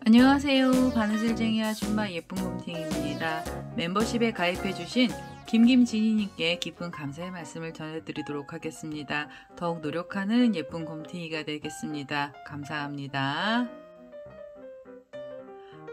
안녕하세요. 바느질쟁이 아줌마 예쁜 곰탱이입니다. 멤버십에 가입해주신 김진희님께 깊은 감사의 말씀을 전해드리도록 하겠습니다. 더욱 노력하는 예쁜 곰탱이가 되겠습니다. 감사합니다.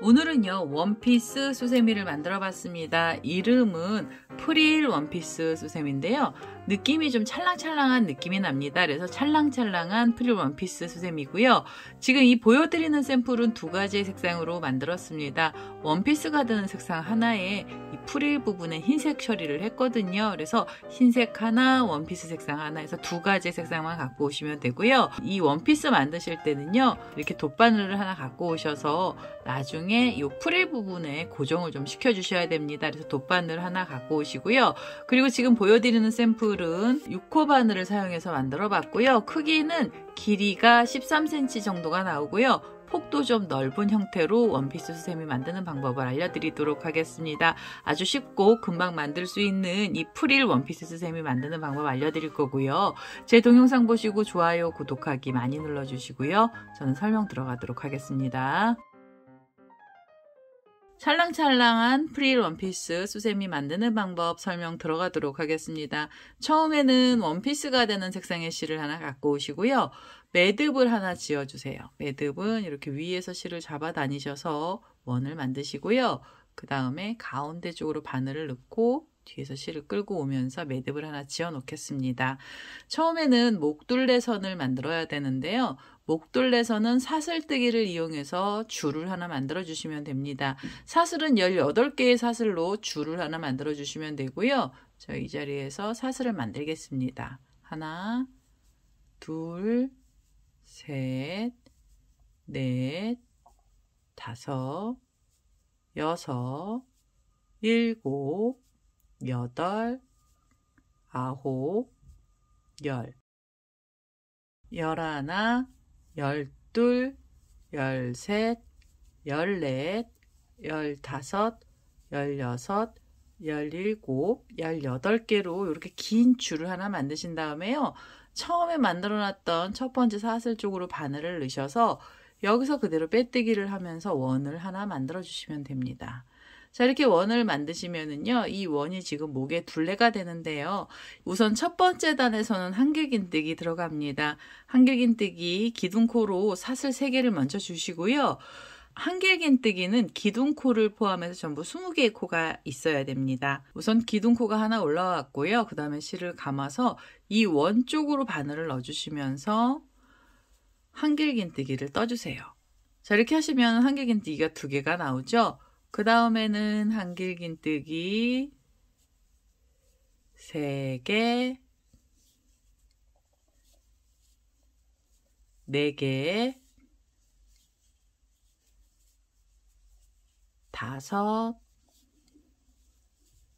오늘은요, 원피스 수세미를 만들어 봤습니다. 이름은 프릴 원피스 수세미인데요. 느낌이 좀 찰랑찰랑한 느낌이 납니다. 그래서 찰랑찰랑한 프릴 원피스 수세미고요. 지금 이 보여드리는 샘플은 두 가지의 색상으로 만들었습니다. 원피스가 되는 색상 하나에 이 프릴 부분에 흰색 처리를 했거든요. 그래서 흰색 하나, 원피스 색상 하나 해서 두 가지의 색상만 갖고 오시면 되고요. 이 원피스 만드실 때는요, 이렇게 돗바늘을 하나 갖고 오셔서 나중에 이 프릴 부분에 고정을 좀 시켜주셔야 됩니다. 그래서 돗바늘 하나 갖고 오시고요. 그리고 지금 보여드리는 샘플은 6호 바늘을 사용해서 만들어 봤고요. 크기는 길이가 13cm 정도가 나오고요. 폭도 좀 넓은 형태로 원피스 수세미 만드는 방법을 알려드리도록 하겠습니다. 아주 쉽고 금방 만들 수 있는 이 프릴 원피스 수세미 만드는 방법 알려드릴 거고요. 제 동영상 보시고 좋아요, 구독하기 많이 눌러주시고요. 저는 설명 들어가도록 하겠습니다. 찰랑찰랑한 프릴 원피스 수세미 만드는 방법 설명 들어가도록 하겠습니다. 처음에는 원피스가 되는 색상의 실을 하나 갖고 오시고요. 매듭을 하나 지어주세요. 매듭은 이렇게 위에서 실을 잡아 다니셔서 원을 만드시고요. 그 다음에 가운데 쪽으로 바늘을 넣고 뒤에서 실을 끌고 오면서 매듭을 하나 지어 놓겠습니다. 처음에는 목둘레선을 만들어야 되는데요. 목둘레선은 사슬뜨기를 이용해서 줄을 하나 만들어 주시면 됩니다. 사슬은 18개의 사슬로 줄을 하나 만들어 주시면 되고요. 저 이 자리에서 사슬을 만들겠습니다. 하나, 둘, 셋, 넷, 다섯, 여섯, 일곱, 여덟, 아홉, 열, 열하나, 열둘, 열셋, 열넷, 열다섯, 열여섯, 열일곱, 18개로 이렇게 긴 줄을 하나 만드신 다음에요. 처음에 만들어 놨던 첫 번째 사슬 쪽으로 바늘을 넣으셔서 여기서 그대로 빼뜨기를 하면서 원을 하나 만들어 주시면 됩니다. 자, 이렇게 원을 만드시면은요, 이 원이 지금 목에 둘레가 되는데요. 우선 첫 번째 단에서는 한길긴뜨기 들어갑니다. 한길긴뜨기 기둥코로 사슬 3개를 먼저 주시고요. 한길긴뜨기는 기둥코를 포함해서 전부 20개의 코가 있어야 됩니다. 우선 기둥코가 하나 올라왔고요. 그 다음에 실을 감아서 이 원 쪽으로 바늘을 넣어주시면서 한길긴뜨기를 떠주세요. 자, 이렇게 하시면 한길긴뜨기가 2개가 나오죠. 그 다음에는 한길긴뜨기 3개, 4개, 5, 6,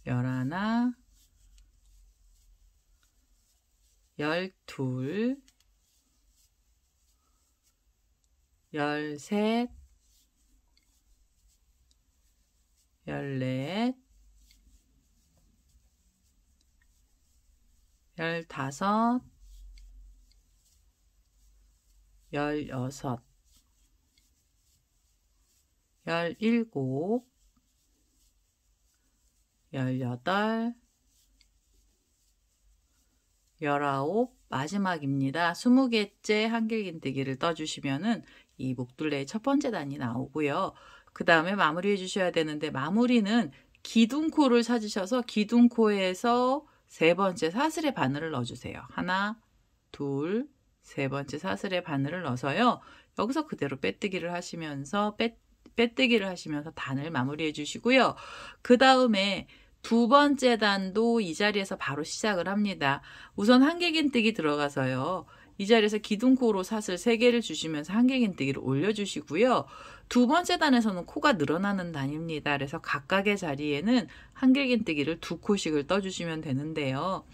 7, 8, 9, 10, 11, 12, 13, 14, 15, 16, 17, 18, 19, 마지막입니다. 20개째 한길긴뜨기를 떠주시면은 이 목둘레의 첫 번째 단이 나오고요. 그 다음에 마무리 해주셔야 되는데, 마무리는 기둥코를 찾으셔서 기둥코에서 3번째 사슬의 바늘을 넣어주세요. 하나, 둘, 3번째 사슬의 바늘을 넣어서요. 여기서 그대로 빼뜨기를 하시면서 빼뜨기를 하시면서 단을 마무리해 주시고요. 그 다음에 2번째 단도 이 자리에서 바로 시작을 합니다. 우선 한길긴뜨기 들어가서요. 이 자리에서 기둥코로 사슬 3개를 주시면서 한길긴뜨기를 올려주시고요. 두 번째 단에서는 코가 늘어나는 단입니다. 그래서 각각의 자리에는 한길긴뜨기를 2코씩을 떠주시면 되는데요.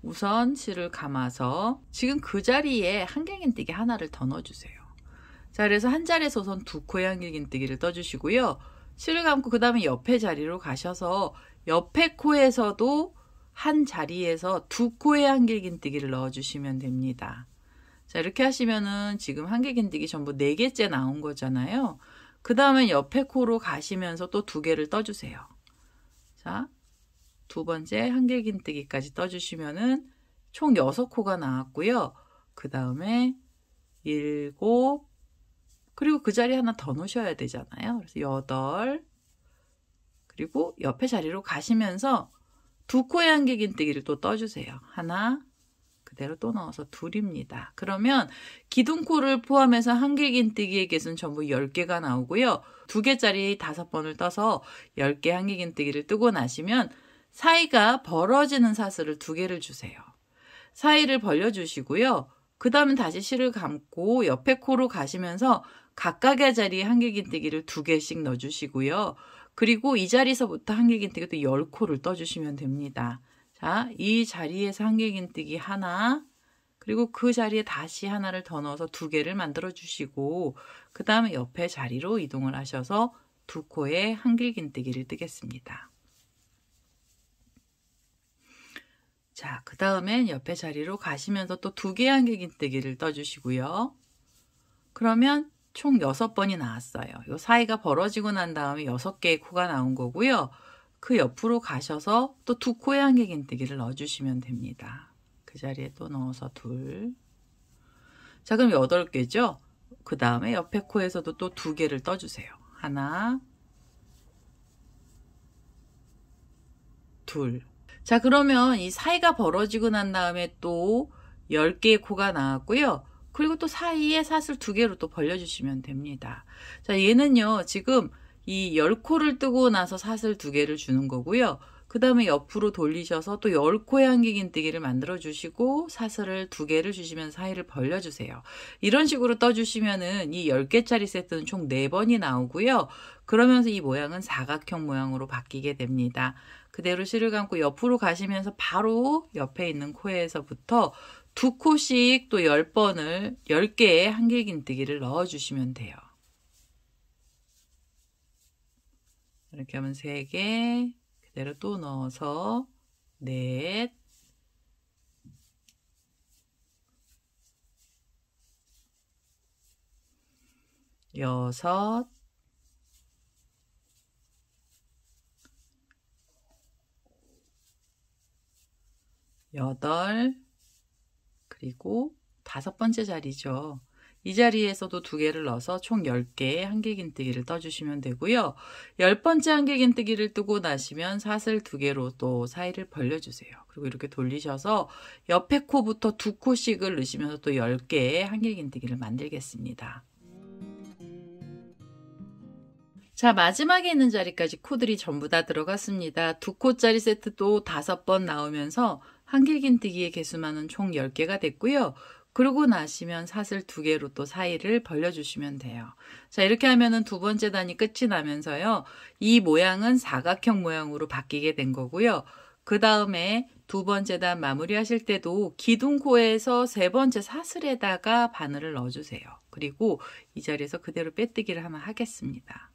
우선 실을 감아서 지금 그 자리에 한길긴뜨기 하나를 더 넣어주세요. 자, 그래서 한 자리에서 우선 2코의 한길긴뜨기를 떠주시고요. 실을 감고 그 다음에 옆에 자리로 가셔서 옆에 코에서도 한 자리에서 2코의 한길긴뜨기를 넣어주시면 됩니다. 자, 이렇게 하시면은 지금 한길긴뜨기 전부 4개째 나온 거잖아요. 그 다음에 옆에 코로 가시면서 또 2개를 떠주세요. 자, 두 번째 한길긴뜨기까지 떠주시면은 총 6코가 나왔고요. 그 다음에 7, 그리고 그 자리에 하나 더 놓으셔야 되잖아요. 그래서 8, 그리고 옆에 자리로 가시면서 2코의 한길긴뜨기를 또 떠주세요. 하나, 그대로 또 넣어서 2입니다. 그러면 기둥코를 포함해서 한길긴뜨기의 개수는 전부 10개가 나오고요. 2개짜리 5번을 떠서 10개 한길긴뜨기를 뜨고 나시면 사이가 벌어지는 사슬을 2개를 주세요. 사이를 벌려주시고요. 그 다음에 다시 실을 감고 옆에 코로 가시면서 각각의 자리에 한길긴뜨기를 2개씩 넣어주시고요. 그리고 이 자리에서부터 한길긴뜨기 또 10코를 떠주시면 됩니다. 자, 이 자리에서 한길긴뜨기 하나, 그리고 그 자리에 다시 하나를 더 넣어서 2개를 만들어 주시고 그 다음에 옆에 자리로 이동을 하셔서 2코의 한길긴뜨기를 뜨겠습니다. 자, 그 다음엔 옆에 자리로 가시면서 또 2개의 한길긴뜨기를 떠주시고요. 그러면 총 6번이 나왔어요. 이 사이가 벌어지고 난 다음에 6개의 코가 나온 거고요. 그 옆으로 가셔서 또 2코의 한길긴뜨기를 넣어주시면 됩니다. 그 자리에 또 넣어서 2. 자, 그럼 8개죠? 그 다음에 옆에 코에서도 또 2개를 떠주세요. 하나, 둘. 자, 그러면 이 사이가 벌어지고 난 다음에 또 10개의 코가 나왔고요. 그리고 또 사이에 사슬 2개로 또 벌려주시면 됩니다. 자, 얘는요, 지금 이 10코를 뜨고 나서 사슬 2개를 주는 거고요. 그 다음에 옆으로 돌리셔서 또 10코의 한길긴뜨기를 만들어 주시고 사슬을 2개를 주시면 사이를 벌려주세요. 이런 식으로 떠주시면은 이 10개짜리 세트는 총 4번이 나오고요. 그러면서 이 모양은 사각형 모양으로 바뀌게 됩니다. 그대로 실을 감고 옆으로 가시면서 바로 옆에 있는 코에서부터 2코씩 또 10개의 한길긴뜨기를 넣어주시면 돼요. 이렇게 하면 3개, 그대로 또 넣어서 4, 6, 8, 그리고 5번째 자리죠. 이 자리에서도 2개를 넣어서 총 10개의 한길긴뜨기를 떠주시면 되고요. 10번째 한길긴뜨기를 뜨고 나시면 사슬 2개로 또 사이를 벌려주세요. 그리고 이렇게 돌리셔서 옆에 코부터 2코씩을 넣으시면서 또 10개의 한길긴뜨기를 만들겠습니다. 자, 마지막에 있는 자리까지 코들이 전부 다 들어갔습니다. 2코짜리 세트도 5번 나오면서 한길긴뜨기의 개수만은 총 10개가 됐고요. 그러고 나시면 사슬 2개로 또 사이를 벌려주시면 돼요. 자, 이렇게 하면은 두 번째 단이 끝이 나면서요. 이 모양은 사각형 모양으로 바뀌게 된 거고요. 그 다음에 두 번째 단 마무리하실 때도 기둥코에서 세 번째 사슬에다가 바늘을 넣어주세요. 그리고 이 자리에서 그대로 빼뜨기를 하나 하겠습니다.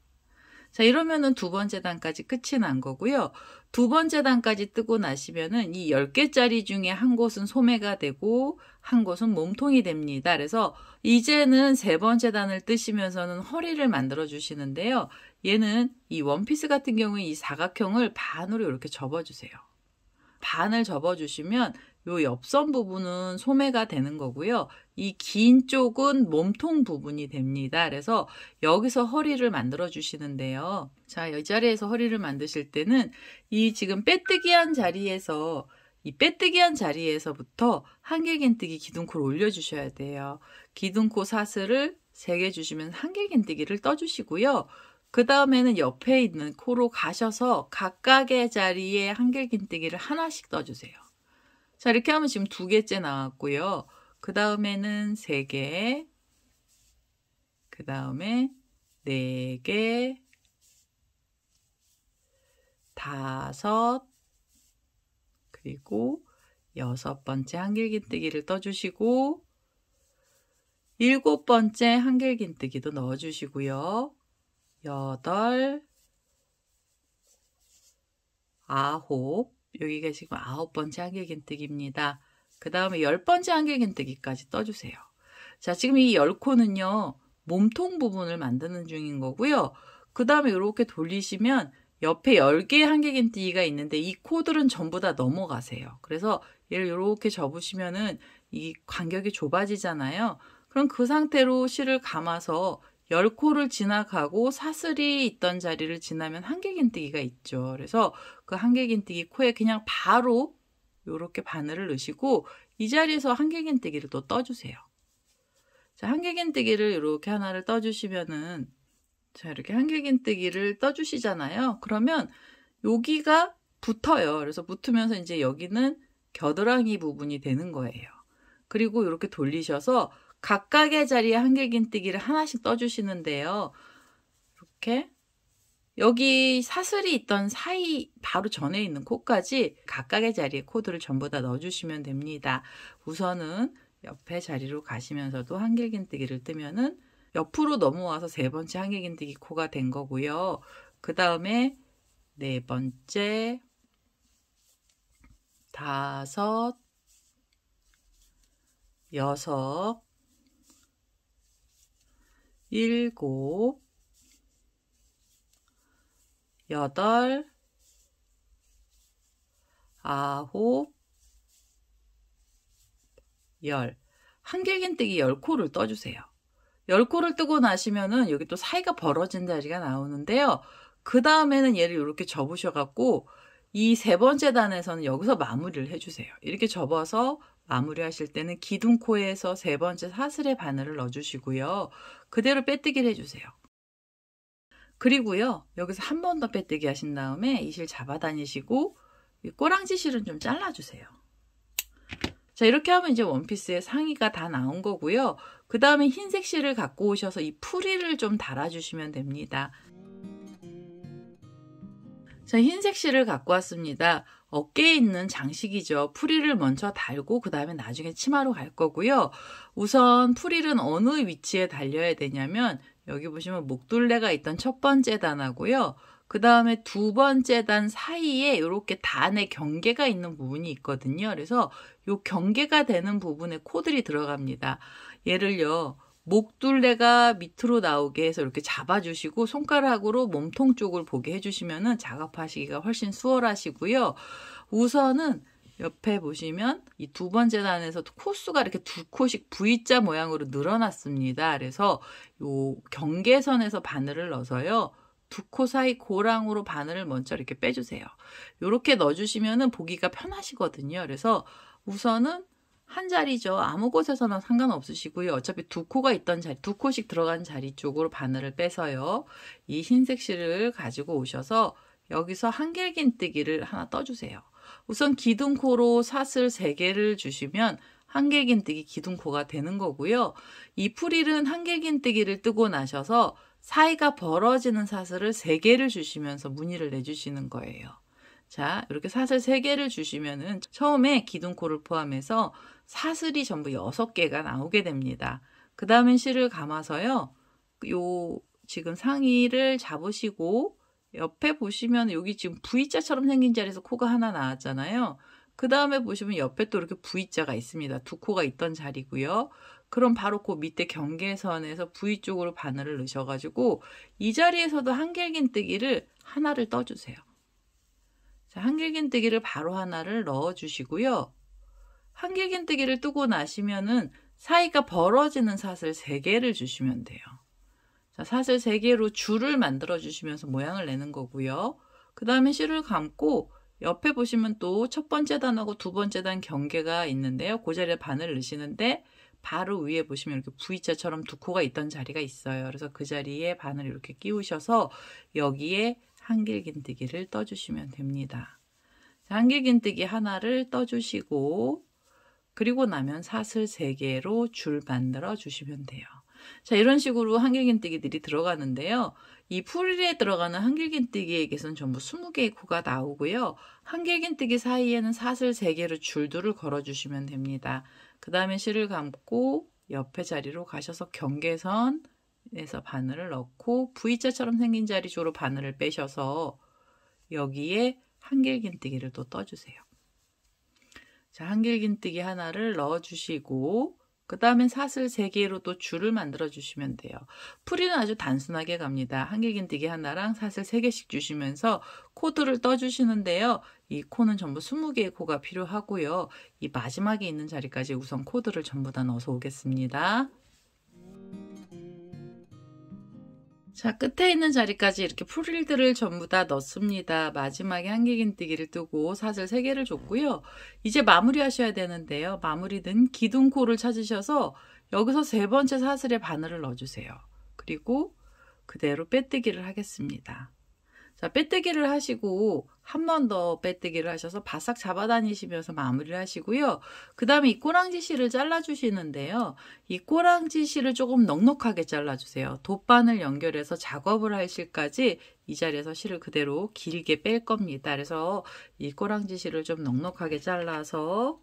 자, 이러면은 두 번째 단까지 끝이 난 거고요. 두 번째 단까지 뜨고 나시면은 이 10개짜리 중에 한 곳은 소매가 되고 한 곳은 몸통이 됩니다. 그래서 이제는 세 번째 단을 뜨시면서는 허리를 만들어 주시는데요. 얘는 이 원피스 같은 경우에 이 사각형을 반으로 이렇게 접어주세요. 반을 접어주시면 요 옆선 부분은 소매가 되는 거고요. 이 긴 쪽은 몸통 부분이 됩니다. 그래서 여기서 허리를 만들어 주시는데요. 자, 이 자리에서 허리를 만드실 때는 이 지금 빼뜨기한 자리에서 이 빼뜨기한 자리에서부터 한길긴뜨기 기둥코를 올려주셔야 돼요. 기둥코 사슬을 3개 주시면 한길긴뜨기를 떠주시고요. 그 다음에는 옆에 있는 코로 가셔서 각각의 자리에 한길긴뜨기를 하나씩 떠주세요. 자, 이렇게 하면 지금 2개째 나왔고요. 그 다음에는 3개, 그 다음에 4개, 5, 그리고 6번째 한길긴뜨기를 떠주시고 7번째 한길긴뜨기도 넣어주시고요. 8, 9, 여기가 지금 9번째 한길긴뜨기입니다. 그 다음에 10번째 한길긴뜨기까지 떠주세요. 자, 지금 이 10코는요, 몸통 부분을 만드는 중인 거고요. 그 다음에 이렇게 돌리시면 옆에 10개의 한길긴뜨기가 있는데 이 코들은 전부 다 넘어가세요. 그래서 얘를 이렇게 접으시면은 이 간격이 좁아지잖아요. 그럼 그 상태로 실을 감아서 10코를 지나가고 사슬이 있던 자리를 지나면 한길긴뜨기가 있죠. 그래서 그 한길긴뜨기 코에 그냥 바로 이렇게 바늘을 넣으시고 이 자리에서 한길긴뜨기를 또 떠주세요. 자, 한길긴뜨기를 이렇게 하나를 떠주시면은 자, 이렇게 한길긴뜨기를 떠주시잖아요. 그러면 여기가 붙어요. 그래서 붙으면서 이제 여기는 겨드랑이 부분이 되는 거예요. 그리고 이렇게 돌리셔서 각각의 자리에 한길긴뜨기를 하나씩 떠주시는데요. 이렇게 여기 사슬이 있던 사이 바로 전에 있는 코까지 각각의 자리에 코드를 전부 다 넣어주시면 됩니다. 우선은 옆에 자리로 가시면서도 한길긴뜨기를 뜨면은 옆으로 넘어와서 3번째 한길긴뜨기 코가 된 거고요. 그 다음에 4번째, 5, 6, 7, 8, 9, 10. 한길긴뜨기 10코를 떠주세요. 10코를 뜨고 나시면은 여기 또 사이가 벌어진 자리가 나오는데요. 그 다음에는 얘를 이렇게 접으셔갖고 이 3번째 단에서는 여기서 마무리를 해주세요. 이렇게 접어서 마무리 하실 때는 기둥코에서 3번째 사슬의 바늘을 넣어주시고요. 그대로 빼뜨기를 해주세요. 그리고요, 여기서 한 번 더 빼뜨기 하신 다음에 이 실 잡아 다니시고 꼬랑지 실은 좀 잘라주세요. 자, 이렇게 하면 이제 원피스의 상의가 다 나온 거고요. 그 다음에 흰색 실을 갖고 오셔서 이 풀이를 좀 달아주시면 됩니다. 자, 흰색 실을 갖고 왔습니다. 어깨에 있는 장식이죠. 풀이를 먼저 달고 그 다음에 나중에 치마로 갈 거고요. 우선 풀이는 어느 위치에 달려야 되냐면 여기 보시면 목둘레가 있던 첫 번째 단하고요. 그 다음에 2번째 단 사이에 이렇게 단의 경계가 있는 부분이 있거든요. 그래서 이 경계가 되는 부분에 코들이 들어갑니다. 얘를요, 목둘레가 밑으로 나오게 해서 이렇게 잡아주시고 손가락으로 몸통 쪽을 보게 해주시면은 작업하시기가 훨씬 수월하시고요. 우선은 옆에 보시면 이 2번째 단에서 코수가 이렇게 2코씩 V자 모양으로 늘어났습니다. 그래서 요 경계선에서 바늘을 넣어서요. 2코 사이 고랑으로 바늘을 먼저 이렇게 빼주세요. 이렇게 넣어주시면은 보기가 편하시거든요. 그래서 우선은 한 자리죠. 아무 곳에서나 상관없으시고요. 어차피 2코가 있던 자리, 2코씩 들어간 자리 쪽으로 바늘을 빼서요. 이 흰색 실을 가지고 오셔서 여기서 한길긴뜨기를 하나 떠주세요. 우선 기둥코로 사슬 3개를 주시면 한길긴뜨기 기둥코가 되는 거고요. 이 풀일은 한길긴뜨기를 뜨고 나셔서 사이가 벌어지는 사슬을 3개를 주시면서 무늬를 내주시는 거예요. 자, 이렇게 사슬 3개를 주시면은 처음에 기둥코를 포함해서 사슬이 전부 6개가 나오게 됩니다. 그 다음에 실을 감아서요. 요 지금 상의를 잡으시고 옆에 보시면 여기 지금 V자처럼 생긴 자리에서 코가 하나 나왔잖아요. 그 다음에 보시면 옆에 또 이렇게 V자가 있습니다. 2코가 있던 자리고요. 그럼 바로 그 밑에 경계선에서 V 쪽으로 바늘을 넣으셔가지고 이 자리에서도 한길긴뜨기를 하나를 떠주세요. 자, 한길긴뜨기를 바로 하나를 넣어주시고요. 한길긴뜨기를 뜨고 나시면은 사이가 벌어지는 사슬 3개를 주시면 돼요. 자, 사슬 3개로 줄을 만들어 주시면서 모양을 내는 거고요. 그 다음에 실을 감고 옆에 보시면 또 첫 번째 단하고 2번째 단 경계가 있는데요. 그 자리에 바늘을 넣으시는데 바로 위에 보시면 이렇게 V자처럼 2코가 있던 자리가 있어요. 그래서 그 자리에 바늘을 이렇게 끼우셔서 여기에 한길긴뜨기를 떠주시면 됩니다. 자, 한길긴뜨기 하나를 떠주시고 그리고 나면 사슬 3개로 줄 만들어 주시면 돼요. 자, 이런 식으로 한길긴뜨기들이 들어가는데요. 이 프릴에 들어가는 한길긴뜨기에게서는 전부 20개의 코가 나오고요. 한길긴뜨기 사이에는 사슬 3개로 줄들을 걸어주시면 됩니다. 그 다음에 실을 감고 옆에 자리로 가셔서 경계선에서 바늘을 넣고 V자처럼 생긴 자리 쪽으로 바늘을 빼셔서 여기에 한길긴뜨기를 또 떠주세요. 자, 한길긴뜨기 하나를 넣어주시고 그 다음에 사슬 3개로 또 줄을 만들어 주시면 돼요. 풀이는 아주 단순하게 갑니다. 한길긴뜨기 하나랑 사슬 3개씩 주시면서 코드를 떠주시는데요. 이 코는 전부 20개의 코가 필요하고요. 이 마지막에 있는 자리까지 우선 코드를 전부 다 넣어서 오겠습니다. 자, 끝에 있는 자리까지 이렇게 프릴들을 전부 다 넣습니다. 마지막에 한길긴뜨기를 뜨고 사슬 3개를 줬고요. 이제 마무리 하셔야 되는데요. 마무리는 기둥코를 찾으셔서 여기서 3번째 사슬에 바늘을 넣어주세요. 그리고 그대로 빼뜨기를 하겠습니다. 자, 빼뜨기를 하시고 한 번 더 빼뜨기를 하셔서 바싹 잡아 다니시면서 마무리를 하시고요. 그 다음에 이 꼬랑지 실을 잘라주시는데요. 이 꼬랑지 실을 조금 넉넉하게 잘라주세요. 돗바늘 연결해서 작업을 할 실까지 이 자리에서 실을 그대로 길게 뺄 겁니다. 그래서 이 꼬랑지 실을 좀 넉넉하게 잘라서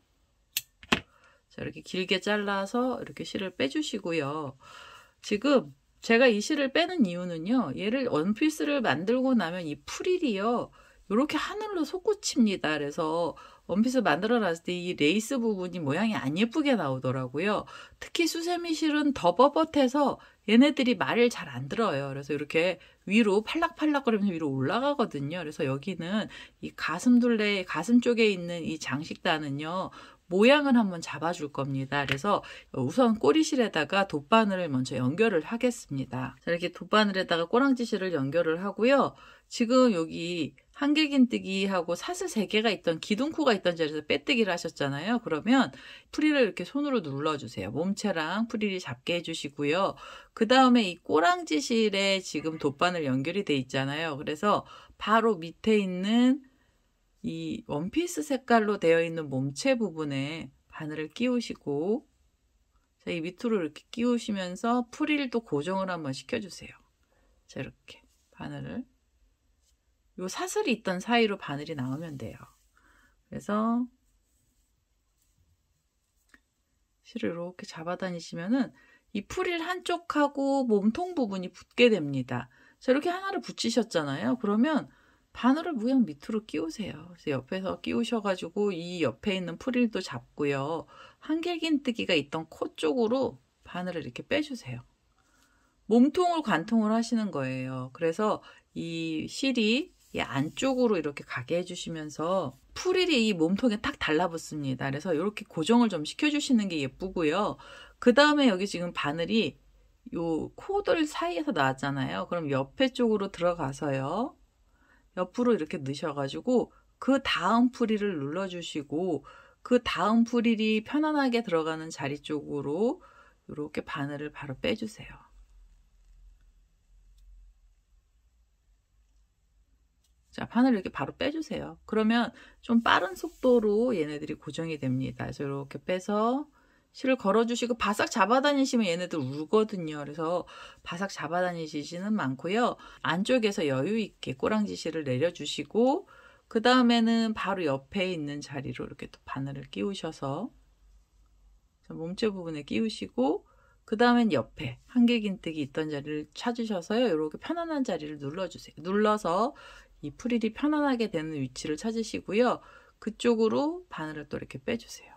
자, 이렇게 길게 잘라서 이렇게 실을 빼주시고요. 지금 제가 이 실을 빼는 이유는요. 얘를 원피스를 만들고 나면 이 프릴이요. 이렇게 하늘로 솟구칩니다. 그래서 원피스 만들어 놨을 때 이 레이스 부분이 모양이 안 예쁘게 나오더라고요. 특히 수세미 실은 더 뻣뻣해서 얘네들이 말을 잘 안 들어요. 그래서 이렇게 위로 팔락팔락 거리면서 위로 올라가거든요. 그래서 여기는 이 가슴둘레, 가슴 쪽에 있는 이 장식단은요. 모양을 한번 잡아줄 겁니다. 그래서 우선 꼬리실에다가 돗바늘을 먼저 연결을 하겠습니다. 자, 이렇게 돗바늘에다가 꼬랑지실을 연결을 하고요. 지금 여기 한길긴뜨기하고 사슬 3개가 있던 기둥코가 있던 자리에서 빼뜨기를 하셨잖아요. 그러면 프릴을 이렇게 손으로 눌러주세요. 몸체랑 프릴이 잡게 해주시고요. 그 다음에 이 꼬랑지실에 지금 돗바늘 연결이 돼 있잖아요. 그래서 바로 밑에 있는 이 원피스 색깔로 되어 있는 몸체 부분에 바늘을 끼우시고 자, 이 밑으로 이렇게 끼우시면서 프릴도 고정을 한번 시켜주세요. 자, 이렇게 바늘을 요 사슬이 있던 사이로 바늘이 나오면 돼요. 그래서 실을 이렇게 잡아 다니시면은 이 프릴 한쪽하고 몸통 부분이 붙게 됩니다. 자, 이렇게 하나를 붙이셨잖아요. 그러면 바늘을 무형 밑으로 끼우세요. 그래서 옆에서 끼우셔가지고 이 옆에 있는 프릴도 잡고요. 한길긴뜨기가 있던 코 쪽으로 바늘을 이렇게 빼주세요. 몸통을 관통을 하시는 거예요. 그래서 이 실이 이 안쪽으로 이렇게 가게 해주시면서 프릴이 이 몸통에 딱 달라붙습니다. 그래서 이렇게 고정을 좀 시켜주시는 게 예쁘고요. 그 다음에 여기 지금 바늘이 요 코들 사이에서 나왔잖아요. 그럼 옆에 쪽으로 들어가서요. 옆으로 이렇게 넣으셔가지고 그 다음 프릴을 눌러주시고 그 다음 프릴이 편안하게 들어가는 자리 쪽으로 이렇게 바늘을 바로 빼주세요. 자, 바늘을 이렇게 바로 빼주세요. 그러면 좀 빠른 속도로 얘네들이 고정이 됩니다. 그래서 이렇게 빼서 실을 걸어주시고 바싹 잡아다니시면 얘네들 울거든요. 그래서 바싹 잡아다니시지는 않고요. 안쪽에서 여유 있게 꼬랑지 실을 내려주시고 그 다음에는 바로 옆에 있는 자리로 이렇게 또 바늘을 끼우셔서 몸체 부분에 끼우시고 그 다음엔 옆에 한길긴뜨기 있던 자리를 찾으셔서요. 이렇게 편안한 자리를 눌러주세요. 눌러서 이 프릴이 편안하게 되는 위치를 찾으시고요. 그쪽으로 바늘을 또 이렇게 빼주세요.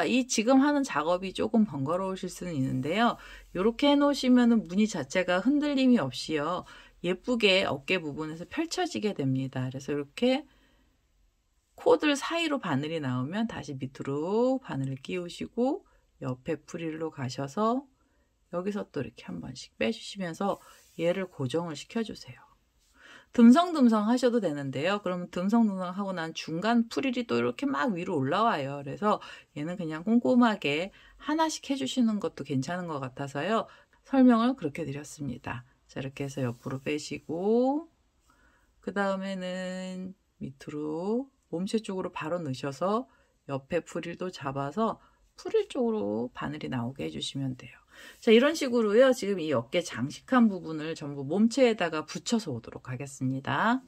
이 지금 하는 작업이 조금 번거로우실 수는 있는데요. 이렇게 해놓으시면 무늬 자체가 흔들림이 없이요. 예쁘게 어깨 부분에서 펼쳐지게 됩니다. 그래서 이렇게 코들 사이로 바늘이 나오면 다시 밑으로 바늘을 끼우시고 옆에 프릴로 가셔서 여기서 또 이렇게 한 번씩 빼주시면서 얘를 고정을 시켜주세요. 듬성듬성 하셔도 되는데요. 그러면 듬성듬성 하고 난 중간 프릴이 또 이렇게 막 위로 올라와요. 그래서 얘는 그냥 꼼꼼하게 하나씩 해주시는 것도 괜찮은 것 같아서요. 설명을 그렇게 드렸습니다. 자, 이렇게 해서 옆으로 빼시고 그 다음에는 밑으로 몸체 쪽으로 바로 넣으셔서 옆에 프릴도 잡아서 프릴 쪽으로 바늘이 나오게 해주시면 돼요. 자, 이런 식으로요. 지금 이 어깨 장식한 부분을 전부 몸체에다가 붙여서 오도록 하겠습니다.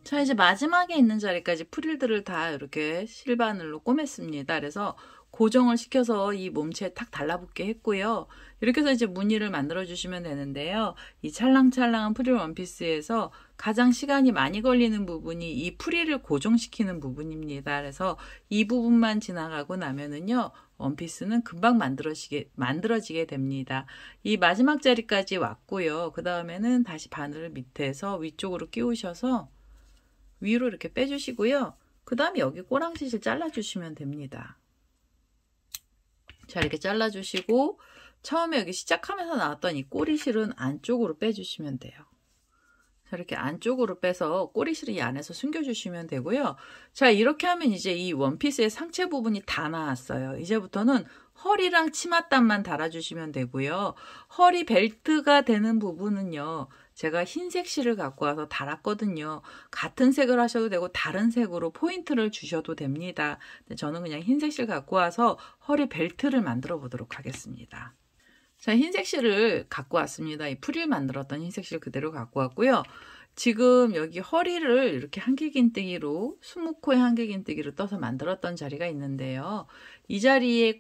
자, 이제 마지막에 있는 자리까지 프릴들을 다 이렇게 실바늘로 꼬맸습니다. 그래서 고정을 시켜서 이 몸체에 탁 달라붙게 했고요. 이렇게 해서 이제 무늬를 만들어 주시면 되는데요. 이 찰랑찰랑한 프릴 원피스에서 가장 시간이 많이 걸리는 부분이 이 프릴을 고정시키는 부분입니다. 그래서 이 부분만 지나가고 나면은요, 원피스는 금방 만들어지게 됩니다. 이 마지막 자리까지 왔고요. 그 다음에는 다시 바늘을 밑에서 위쪽으로 끼우셔서 위로 이렇게 빼주시고요. 그 다음에 여기 꼬랑지실 잘라주시면 됩니다. 자, 이렇게 잘라주시고 처음에 여기 시작하면서 나왔던 이 꼬리실은 안쪽으로 빼주시면 돼요. 자, 이렇게 안쪽으로 빼서 꼬리실을 이 안에서 숨겨주시면 되고요. 자, 이렇게 하면 이제 이 원피스의 상체 부분이 다 나왔어요. 이제부터는 허리랑 치맛단만 달아주시면 되고요. 허리 벨트가 되는 부분은요, 제가 흰색 실을 갖고 와서 달았거든요. 같은 색을 하셔도 되고 다른 색으로 포인트를 주셔도 됩니다. 근데 저는 그냥 흰색 실 갖고 와서 허리 벨트를 만들어 보도록 하겠습니다. 자, 흰색 실을 갖고 왔습니다. 이 프릴 만들었던 흰색 실 그대로 갖고 왔고요. 지금 여기 허리를 이렇게 한길긴뜨기로, 스무코의 한길긴뜨기로 떠서 만들었던 자리가 있는데요. 이 자리에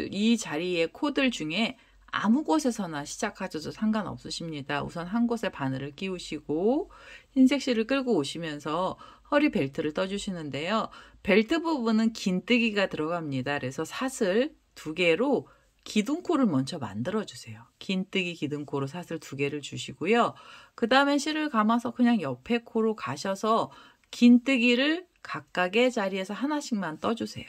이 자리에 코들 중에 아무 곳에서나 시작하셔도 상관없으십니다. 우선 한 곳에 바늘을 끼우시고 흰색 실을 끌고 오시면서 허리 벨트를 떠주시는데요. 벨트 부분은 긴뜨기가 들어갑니다. 그래서 사슬 2개로 기둥코를 먼저 만들어주세요. 긴뜨기 기둥코로 사슬 2개를 주시고요. 그 다음에 실을 감아서 그냥 옆에 코로 가셔서 긴뜨기를 각각의 자리에서 하나씩만 떠주세요.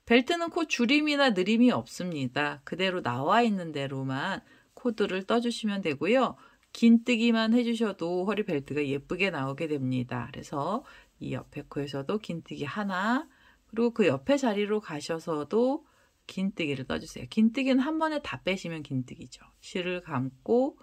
벨트는 코 줄임이나 느림이 없습니다. 그대로 나와 있는 대로만 코드를 떠주시면 되고요. 긴뜨기만 해주셔도 허리 벨트가 예쁘게 나오게 됩니다. 그래서 이 옆에 코에서도 긴뜨기 하나, 그리고 그 옆에 자리로 가셔서도 긴뜨기를 떠주세요. 긴뜨기는 한 번에 다 빼시면 긴뜨기죠. 실을 감고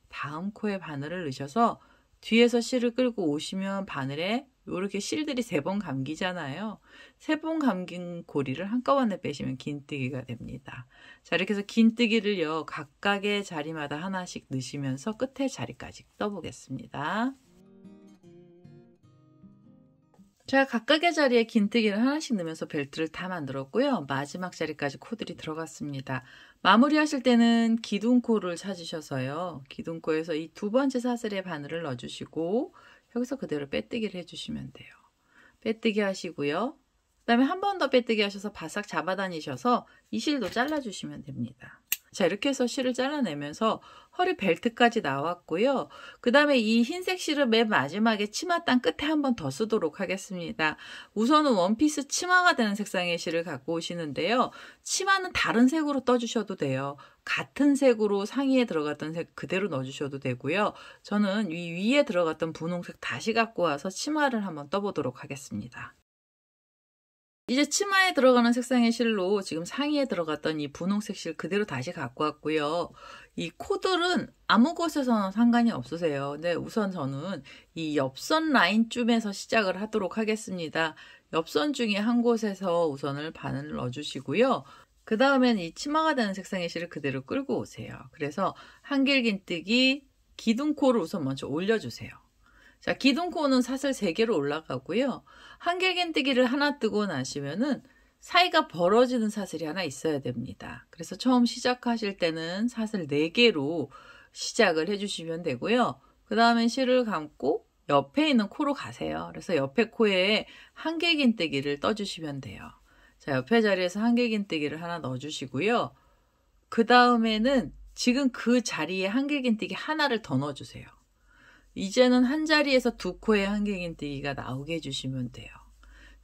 다음 코에 바늘을 넣으셔서 뒤에서 실을 끌고 오시면 바늘에 이렇게 실들이 3번 감기잖아요. 3번 감긴 고리를 한꺼번에 빼시면 긴뜨기가 됩니다. 자, 이렇게 해서 긴뜨기를요, 각각의 자리마다 하나씩 넣으시면서 끝에 자리까지 떠보겠습니다. 제가 각각의 자리에 긴뜨기를 하나씩 넣으면서 벨트를 다 만들었고요. 마지막 자리까지 코들이 들어갔습니다. 마무리하실 때는 기둥코를 찾으셔서요. 기둥코에서 이 2번째 사슬에 바늘을 넣어주시고 여기서 그대로 빼뜨기를 해주시면 돼요. 빼뜨기 하시고요. 그 다음에 한 번 더 빼뜨기 하셔서 바싹 잡아다니셔서 이 실도 잘라주시면 됩니다. 자, 이렇게 해서 실을 잘라내면서 허리 벨트까지 나왔고요. 그 다음에 이 흰색 실을 맨 마지막에 치맛단 끝에 한 번 더 쓰도록 하겠습니다. 우선은 원피스 치마가 되는 색상의 실을 갖고 오시는데요. 치마는 다른 색으로 떠주셔도 돼요. 같은 색으로 상의에 들어갔던 색 그대로 넣어주셔도 되고요. 저는 이 위에 들어갔던 분홍색 다시 갖고 와서 치마를 한번 떠보도록 하겠습니다. 이제 치마에 들어가는 색상의 실로 지금 상의에 들어갔던 이 분홍색 실 그대로 다시 갖고 왔고요. 이 코들은 아무 곳에서는 상관이 없으세요. 근데 우선 저는 이 옆선 라인쯤에서 시작을 하도록 하겠습니다. 옆선 중에 한 곳에서 우선을 바늘을 넣어주시고요. 그 다음엔 이 치마가 되는 색상의 실을 그대로 끌고 오세요. 그래서 한길긴뜨기 기둥코를 우선 먼저 올려주세요. 자, 기둥코는 사슬 3개로 올라가고요. 한길긴뜨기를 하나 뜨고 나시면은 사이가 벌어지는 사슬이 하나 있어야 됩니다. 그래서 처음 시작하실 때는 사슬 4개로 시작을 해주시면 되고요. 그 다음에 실을 감고 옆에 있는 코로 가세요. 그래서 옆에 코에 한길긴뜨기를 떠주시면 돼요. 자, 옆에 자리에서 한길긴뜨기를 하나 넣어주시고요. 그 다음에는 지금 그 자리에 한길긴뜨기 하나를 더 넣어주세요. 이제는 한 자리에서 2코에 한길긴뜨기가 나오게 해주시면 돼요.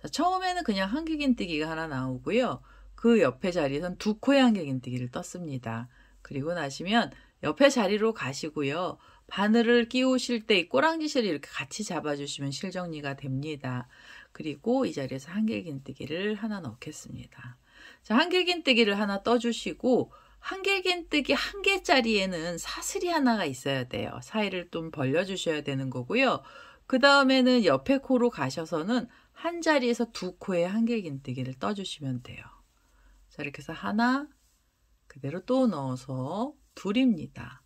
자, 처음에는 그냥 한길긴뜨기가 하나 나오고요. 그 옆에 자리에선 2코에 한길긴뜨기를 떴습니다. 그리고 나시면 옆에 자리로 가시고요. 바늘을 끼우실 때 이 꼬랑지실을 이렇게 같이 잡아주시면 실 정리가 됩니다. 그리고 이 자리에서 한길긴뜨기를 하나 넣겠습니다. 자, 한길긴뜨기를 하나 떠주시고 한길긴뜨기 한 개짜리에는 사슬이 하나가 있어야 돼요. 사이를 좀 벌려주셔야 되는 거고요. 그 다음에는 옆에 코로 가셔서는 한 자리에서 두 코에 한길긴뜨기를 떠주시면 돼요. 자, 이렇게 해서 하나, 그대로 또 넣어서 둘입니다.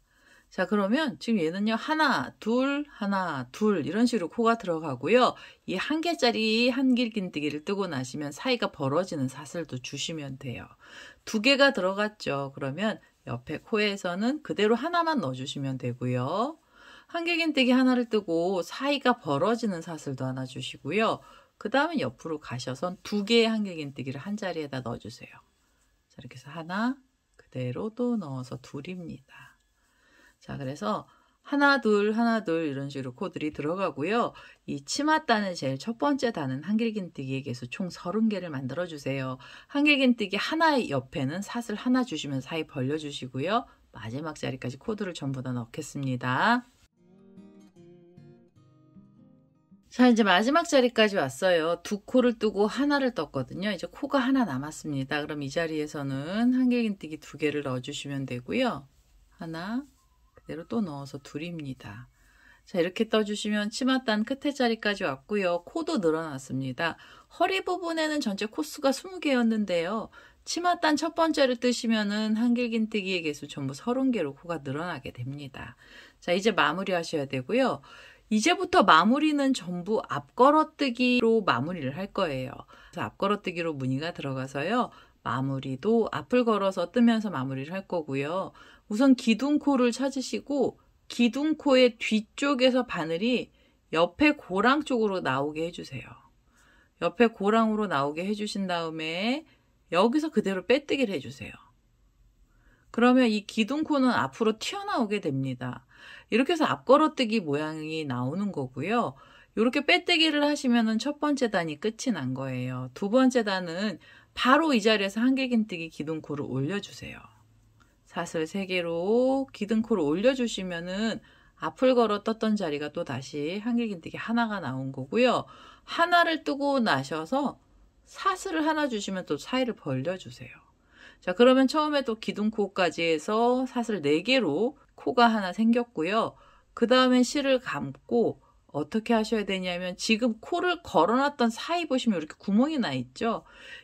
자, 그러면 지금 얘는요, 하나, 둘 이런 식으로 코가 들어가고요. 이 한 개짜리 한길긴뜨기를 뜨고 나시면 사이가 벌어지는 사슬도 주시면 돼요. 두 개가 들어갔죠. 그러면 옆에 코에서는 그대로 하나만 넣어주시면 되고요. 한길긴뜨기 하나를 뜨고 사이가 벌어지는 사슬도 하나 주시고요. 그 다음에 옆으로 가셔서 두 개의 한길긴뜨기를 한 자리에다 넣어주세요. 자, 이렇게 해서 하나, 그대로 또 넣어서 둘입니다. 자, 그래서 하나, 둘 이런 식으로 코들이 들어가고요. 이 치맛단의 제일 첫 번째 단은 한길긴뜨기의 개수 총 30개를 만들어주세요. 한길긴뜨기 하나의 옆에는 사슬 하나 주시면 사이 벌려주시고요. 마지막 자리까지 코드를 전부 다 넣겠습니다. 자, 이제 마지막 자리까지 왔어요. 두 코를 뜨고 하나를 떴거든요. 이제 코가 하나 남았습니다. 그럼 이 자리에서는 한길긴뜨기 두 개를 넣어주시면 되고요. 하나, 그대로 또 넣어서 둘입니다. 자, 이렇게 떠주시면 치맛단 끝에 자리까지 왔고요. 코도 늘어났습니다. 허리 부분에는 전체 코수가 20개였는데요. 치맛단 첫 번째를 뜨시면은 한길긴뜨기의 개수 전부 30개로 코가 늘어나게 됩니다. 자, 이제 마무리 하셔야 되고요. 이제부터 마무리는 전부 앞걸어뜨기로 마무리를 할 거예요. 그래서 앞걸어뜨기로 무늬가 들어가서요. 마무리도 앞을 걸어서 뜨면서 마무리를 할 거고요. 우선 기둥코를 찾으시고 기둥코의 뒤쪽에서 바늘이 옆에 고랑 쪽으로 나오게 해주세요. 옆에 고랑으로 나오게 해주신 다음에 여기서 그대로 빼뜨기를 해주세요. 그러면 이 기둥코는 앞으로 튀어나오게 됩니다. 이렇게 해서 앞걸어뜨기 모양이 나오는 거고요. 이렇게 빼뜨기를 하시면 첫 번째 단이 끝이 난 거예요. 두 번째 단은 바로 이 자리에서 한길긴뜨기 기둥코를 올려주세요. 사슬 3개로 기둥코를 올려주시면은 앞을 걸어 떴던 자리가 또 다시 한길긴뜨기 하나가 나온 거고요. 하나를 뜨고 나셔서 사슬을 하나 주시면 또 사이를 벌려주세요. 자, 그러면 처음에 또 기둥코까지 해서 사슬 4개로 코가 하나 생겼고요. 그 다음에 실을 감고 어떻게 하셔야 되냐면 지금 코를 걸어놨던 사이 보시면 이렇게 구멍이 나 있죠.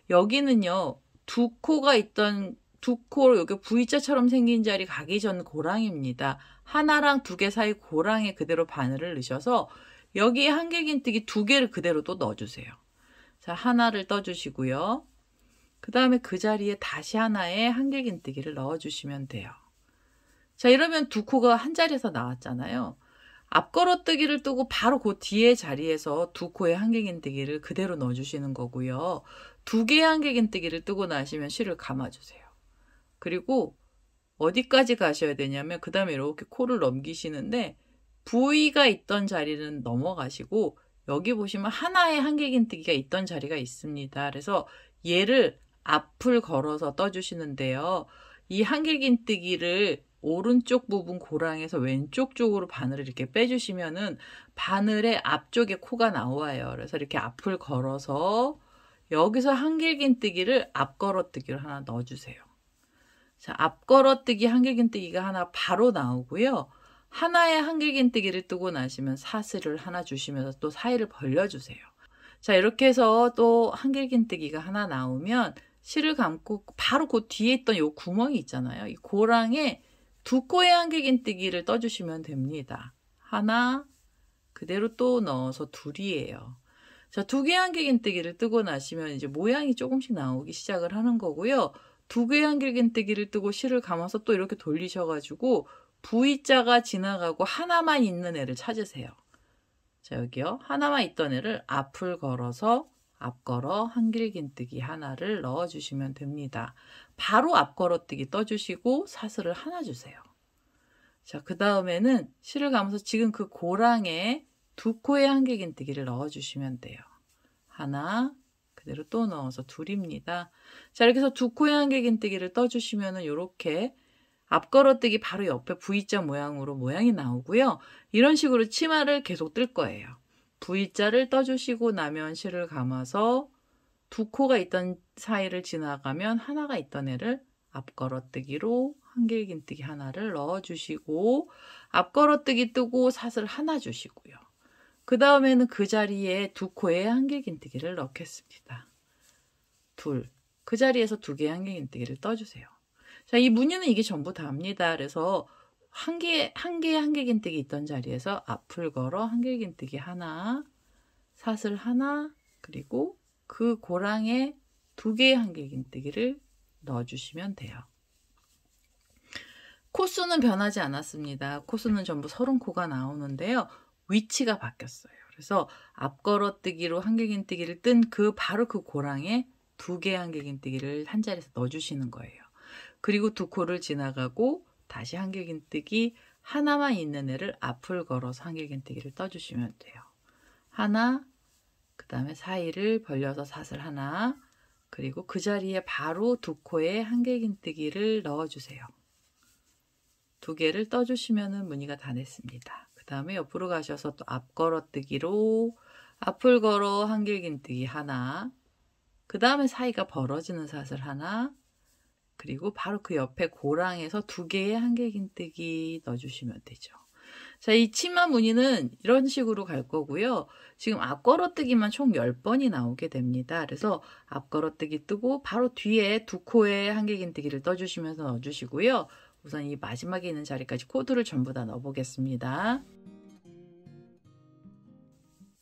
여기는요, 두 코가 있던 두 코 여기 V자처럼 생긴 자리 가기 전 고랑입니다. 하나랑 두 개 사이 고랑에 그대로 바늘을 넣으셔서 여기에 한길긴뜨기 2개를 그대로 또 넣어주세요. 자, 하나를 떠주시고요. 그 다음에 그 자리에 다시 하나의 한길긴뜨기를 넣어주시면 돼요. 자, 이러면 두 코가 한 자리에서 나왔잖아요. 앞걸어뜨기를 뜨고 바로 그 뒤에 자리에서 두 코의 한길긴뜨기를 그대로 넣어주시는 거고요. 2개의 한길긴뜨기를 뜨고 나시면 실을 감아주세요. 그리고 어디까지 가셔야 되냐면 그 다음에 이렇게 코를 넘기시는데 V가 있던 자리는 넘어가시고 여기 보시면 하나의 한길긴뜨기가 있던 자리가 있습니다. 그래서 얘를 앞을 걸어서 떠주시는데요. 이 한길긴뜨기를 오른쪽 부분 고랑에서 왼쪽 쪽으로 바늘을 이렇게 빼주시면은 바늘의 앞쪽에 코가 나와요. 그래서 이렇게 앞을 걸어서 여기서 한길긴뜨기를 앞걸어뜨기로 하나 넣어주세요. 자, 앞걸어뜨기 한길긴뜨기가 하나 바로 나오고요. 하나의 한길긴뜨기를 뜨고 나시면 사슬을 하나 주시면서 또 사이를 벌려주세요. 자, 이렇게 해서 또 한길긴뜨기가 하나 나오면 실을 감고 바로 그 뒤에 있던 요 구멍이 있잖아요. 이 고랑에 2코의 한길긴뜨기를 떠주시면 됩니다. 하나, 그대로 또 넣어서 둘이에요. 자, 2개의 한길긴뜨기를 뜨고 나시면 이제 모양이 조금씩 나오기 시작을 하는 거고요. 2개의 한길긴뜨기를 뜨고 실을 감아서 또 이렇게 돌리셔가지고 V자가 지나가고 하나만 있는 애를 찾으세요. 자, 여기요. 하나만 있던 애를 앞을 걸어서 앞걸어 한길긴뜨기 하나를 넣어주시면 됩니다. 바로 앞걸어뜨기 떠주시고 사슬을 하나 주세요. 자, 그 다음에는 실을 감아서 지금 그 고랑에 2코의 한길긴뜨기를 넣어주시면 돼요. 하나, 그대로 또 넣어서 둘입니다. 자, 이렇게 해서 2코의 한길긴뜨기를 떠주시면은 이렇게 앞걸어뜨기 바로 옆에 V자 모양으로 모양이 나오고요. 이런 식으로 치마를 계속 뜰 거예요. V자를 떠주시고 나면 실을 감아서 2코가 있던 사이를 지나가면 하나가 있던 애를 앞걸어뜨기로 한길긴뜨기 하나를 넣어주시고 앞걸어뜨기 뜨고 사슬 하나 주시고요. 그 다음에는 그 자리에 두 코에 한길긴뜨기를 넣겠습니다. 둘. 그 자리에서 두 개의 한길긴뜨기를 떠주세요. 자, 이 무늬는 이게 전부 다입니다. 그래서 한 개의 한길긴뜨기 있던 자리에서 앞을 걸어 한길긴뜨기 하나, 사슬 하나, 그리고 그 고랑에 두 개의 한길긴뜨기를 넣어주시면 돼요. 코수는 변하지 않았습니다. 코수는 전부 30코가 나오는데요. 위치가 바뀌었어요. 그래서 앞걸어뜨기로 한길긴뜨기를 뜬 바로 그 고랑에 두 개의 한길긴뜨기를 한 자리에서 넣어주시는 거예요. 그리고 두 코를 지나가고 다시 한길긴뜨기 하나만 있는 애를 앞을 걸어서 한길긴뜨기를 떠주시면 돼요. 하나, 그 다음에 사이를 벌려서 사슬 하나, 그리고 그 자리에 바로 두 코에 한길긴뜨기를 넣어주세요. 두 개를 떠주시면 무늬가 다 됐습니다. 그 다음에 옆으로 가셔서 또 앞걸어뜨기로 앞을 걸어 한길긴뜨기 하나, 그 다음에 사이가 벌어지는 사슬 하나, 그리고 바로 그 옆에 고랑에서 두 개의 한길긴뜨기 넣어주시면 되죠. 자, 이 치마 무늬는 이런 식으로 갈 거고요. 지금 앞걸어뜨기만 총 10번이 나오게 됩니다. 그래서 앞걸어뜨기 뜨고 바로 뒤에 두 코에 한길긴뜨기를 떠주시면서 넣어주시고요. 우선 이 마지막에 있는 자리까지 코드를 전부 다 넣어보겠습니다.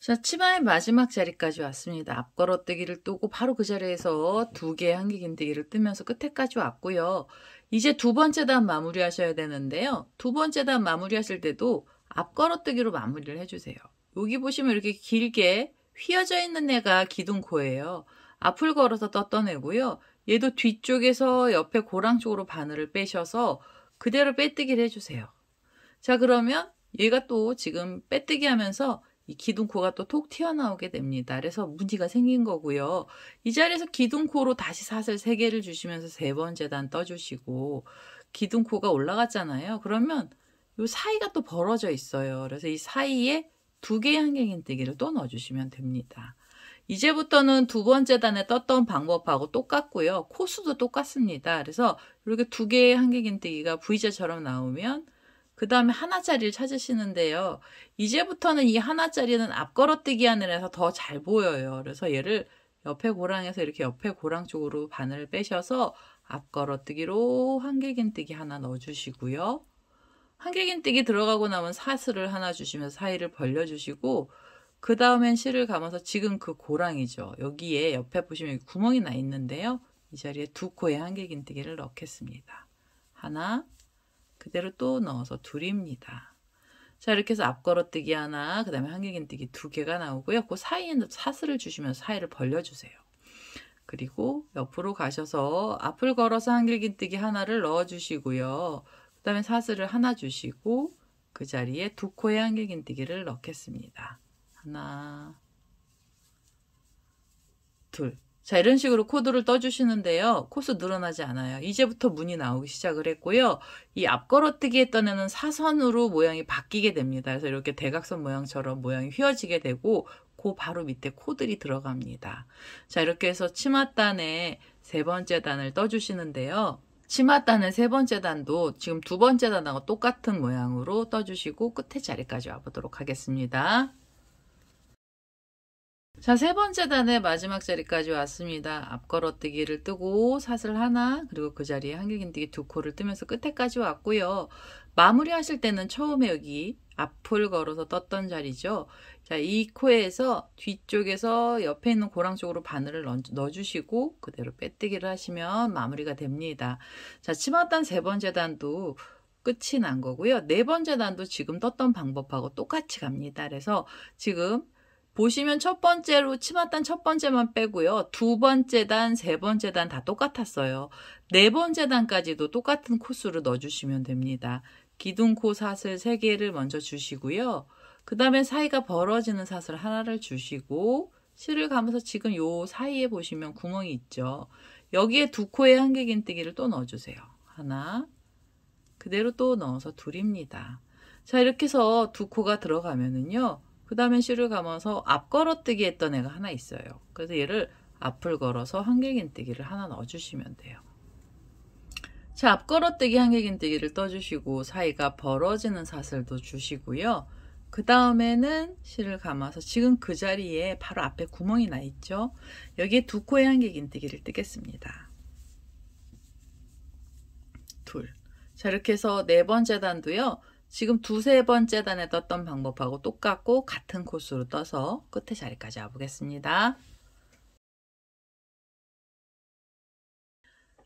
자, 치마의 마지막 자리까지 왔습니다. 앞걸어뜨기를 뜨고 바로 그 자리에서 두 개의 한길긴뜨기를 뜨면서 끝에까지 왔고요. 이제 두 번째 단 마무리 하셔야 되는데요. 두 번째 단 마무리 하실 때도 앞걸어뜨기로 마무리를 해주세요. 여기 보시면 이렇게 길게 휘어져 있는 애가 기둥코예요. 앞을 걸어서 떴던 애고요. 얘도 뒤쪽에서 옆에 고랑 쪽으로 바늘을 빼셔서 그대로 빼뜨기를 해주세요. 자, 그러면 얘가 또 지금 빼뜨기 하면서 이 기둥코가 또 톡 튀어나오게 됩니다. 그래서 무늬가 생긴 거고요. 이 자리에서 기둥코로 다시 사슬 3개를 주시면서 세 번째 단 떠주시고 기둥코가 올라갔잖아요. 그러면 이 사이가 또 벌어져 있어요. 그래서 이 사이에 두 개의 한길긴뜨기를 또 넣어주시면 됩니다. 이제부터는 두 번째 단에 떴던 방법하고 똑같고요. 코수도 똑같습니다. 그래서 이렇게 두 개의 한길긴뜨기가 V자처럼 나오면 그 다음에 하나짜리를 찾으시는데요. 이제부터는 이 하나짜리는 앞걸어뜨기 하늘에서 더 잘 보여요. 그래서 얘를 옆에 고랑에서 이렇게 옆에 고랑 쪽으로 바늘을 빼셔서 앞걸어뜨기로 한길긴뜨기 하나 넣어주시고요. 한길긴뜨기 들어가고 나면 사슬을 하나 주시면서 사이를 벌려주시고 그 다음엔 실을 감아서 지금 그 고랑이죠. 여기에 옆에 보시면 구멍이 나 있는데요. 이 자리에 두 코의 한길긴뜨기를 넣겠습니다. 하나, 그대로 또 넣어서 둘입니다. 자, 이렇게 해서 앞걸어뜨기 하나, 그 다음에 한길긴뜨기 두 개가 나오고요. 그 사이에는 사슬을 주시면서 사이를 벌려주세요. 그리고 옆으로 가셔서 앞을 걸어서 한길긴뜨기 하나를 넣어주시고요. 그 다음에 사슬을 하나 주시고 그 자리에 두 코의 한길긴뜨기를 넣겠습니다. 하나, 둘. 자, 이런 식으로 코드를 떠주시는데요. 코수 늘어나지 않아요. 이제부터 무늬 나오기 시작을 했고요. 이 앞걸어뜨기 했던 애는 사선으로 모양이 바뀌게 됩니다. 그래서 이렇게 대각선 모양처럼 모양이 휘어지게 되고 그 바로 밑에 코들이 들어갑니다. 자, 이렇게 해서 치맛단의 세 번째 단을 떠주시는데요. 치맛단의 세 번째 단도 지금 두 번째 단하고 똑같은 모양으로 떠주시고 끝에 자리까지 와보도록 하겠습니다. 자, 세 번째 단의 마지막 자리까지 왔습니다. 앞걸어뜨기를 뜨고 사슬 하나, 그리고 그 자리에 한길긴뜨기 두 코를 뜨면서 끝에까지 왔고요. 마무리 하실 때는 처음에 여기 앞을 걸어서 떴던 자리죠. 자, 이 코에서 뒤쪽에서 옆에 있는 고랑 쪽으로 바늘을 넣어주시고 그대로 빼뜨기를 하시면 마무리가 됩니다. 자, 치맛단 세 번째 단도 끝이 난 거고요. 네 번째 단도 지금 떴던 방법하고 똑같이 갑니다. 그래서 지금 보시면 첫 번째로 치맛단 첫 번째만 빼고요. 두 번째 단, 세 번째 단 다 똑같았어요. 네 번째 단까지도 똑같은 코수로 넣어주시면 됩니다. 기둥코 사슬 3개를 먼저 주시고요. 그 다음에 사이가 벌어지는 사슬 하나를 주시고 실을 감아서 지금 요 사이에 보시면 구멍이 있죠. 여기에 두 코의 한길긴뜨기를 또 넣어주세요. 하나, 그대로 또 넣어서 둘입니다. 자, 이렇게 해서 두 코가 들어가면은요. 그 다음에 실을 감아서 앞걸어뜨기 했던 애가 하나 있어요. 그래서 얘를 앞을 걸어서 한길긴뜨기를 하나 넣어주시면 돼요. 자, 앞걸어뜨기 한길긴뜨기를 떠주시고 사이가 벌어지는 사슬도 주시고요. 그 다음에는 실을 감아서 지금 그 자리에 바로 앞에 구멍이 나 있죠. 여기에 두 코의 한길긴뜨기를 뜨겠습니다. 둘. 자, 이렇게 해서 네 번째 단도요. 지금 두세 번째 단에 떴던 방법하고 똑같고 같은 코스로 떠서 끝에 자리까지 와보겠습니다.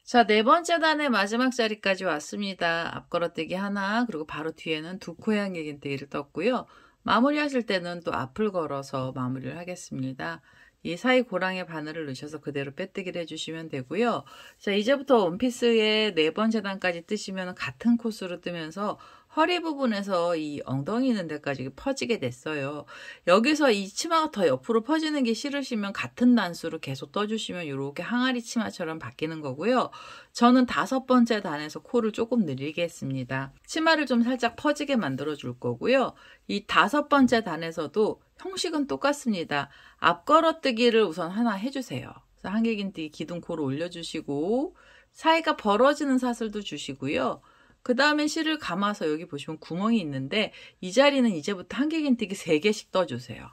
자, 네 번째 단의 마지막 자리까지 왔습니다. 앞걸어뜨기 하나, 그리고 바로 뒤에는 두 코의 한길긴뜨기를 떴고요. 마무리 하실 때는 또 앞을 걸어서 마무리를 하겠습니다. 이 사이 고랑에 바늘을 넣으셔서 그대로 빼뜨기를 해주시면 되고요. 자, 이제부터 원피스의 네 번째 단까지 뜨시면 같은 코스로 뜨면서 허리 부분에서 이 엉덩이 있는 데까지 퍼지게 됐어요. 여기서 이 치마가 더 옆으로 퍼지는 게 싫으시면 같은 단수로 계속 떠주시면 이렇게 항아리 치마처럼 바뀌는 거고요. 저는 다섯 번째 단에서 코를 조금 늘리게 했습니다. 치마를 좀 살짝 퍼지게 만들어 줄 거고요. 이 다섯 번째 단에서도 형식은 똑같습니다. 앞걸어뜨기를 우선 하나 해주세요. 한길긴뜨기 기둥코로 올려주시고 사이가 벌어지는 사슬도 주시고요. 그 다음에 실을 감아서 여기 보시면 구멍이 있는데 이 자리는 이제부터 한길긴뜨기 3개씩 떠주세요.